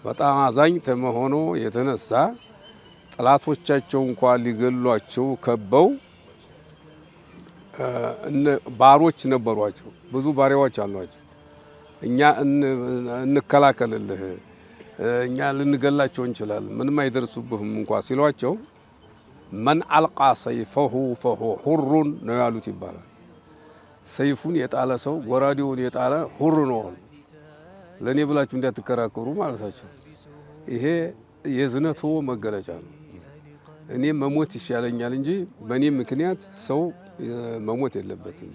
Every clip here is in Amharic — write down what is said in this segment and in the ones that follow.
በጣም አዛኝ ተመሆኑ የተነሳ ጠላቶቻቸው እንኳን ሊገሏቸው ከበው ባሮች ነበሯቸው። ብዙ ባሪያዎች አሏቸው። እኛ እንከላከልልህ፣ እኛ ልንገላቸው እንችላለን፣ ምንም አይደርሱብህም እንኳን ሲሏቸው መን አልቃ ሰይፈሁ ፈሁ ሁሩን ነው ያሉት ይባላል። ሰይፉን የጣለ ሰው ጎራዴውን የጣለ ሁር ነው። ለኔ ብላችሁ እንዳትከራከሩ ማለታቸው። ይሄ የዝነቱ መገለጫ ነው። እኔ መሞት ይሻለኛል እንጂ በኔ ምክንያት ሰው መሞት የለበትም፣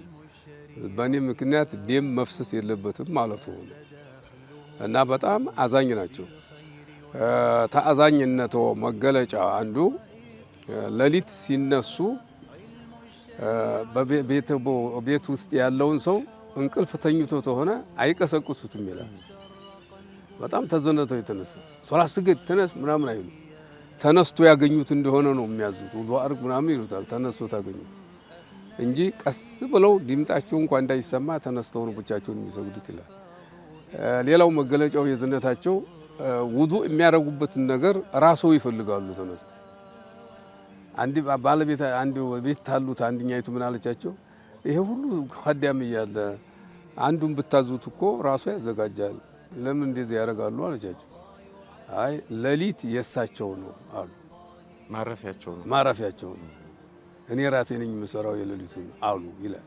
በኔ ምክንያት ደም መፍሰስ የለበትም ማለቱ ነው። እና በጣም አዛኝ ናቸው። ተአዛኝነቱ መገለጫ አንዱ ሌሊት ሲነሱ ቤት ውስጥ ያለውን ሰው እንቅልፍ ተኝቶ ተሆነ አይቀሰቅሱትም ይላል። በጣም ተዘነተው የተነሳ ሶላት ስገድ ተነስ ምናምን አይሉ፣ ተነስቶ ያገኙት እንደሆነ ነው የሚያዙት። ውዱእ አድርግ ምናምን ይሉታል። ተነስቶ ታገኙት እንጂ ቀስ ብለው ድምጣቸው እንኳን እንዳይሰማ ተነስተው ነው ብቻቸውን የሚሰግዱት ይላል። ሌላው መገለጫው የዝነታቸው ውዱእ የሚያደርጉበትን ነገር ራስዎ ይፈልጋሉ። ተነስተው አንድ ባለቤት አንድ ቤት ታሉት አንድኛይቱ ምን አለቻቸው? ይሄ ሁሉ ኸዳም እያለ አንዱን ብታዙት እኮ ራሱ ያዘጋጃል፣ ለምን እንደዚህ ያደርጋሉ አለቻቸው። አይ ሌሊት የሳቸው ነው አሉ። ማረፊያቸው ነው። እኔ ራሴ ነኝ የምሰራው የሌሊቱን አሉ ይላል።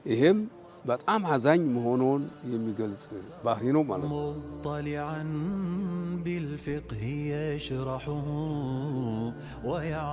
ይሄም በጣም አዛኝ መሆኑን የሚገልጽ ባህሪ ነው ማለት ነው። ሙጠሊዐን ቢልፊቅህ የሽረሑ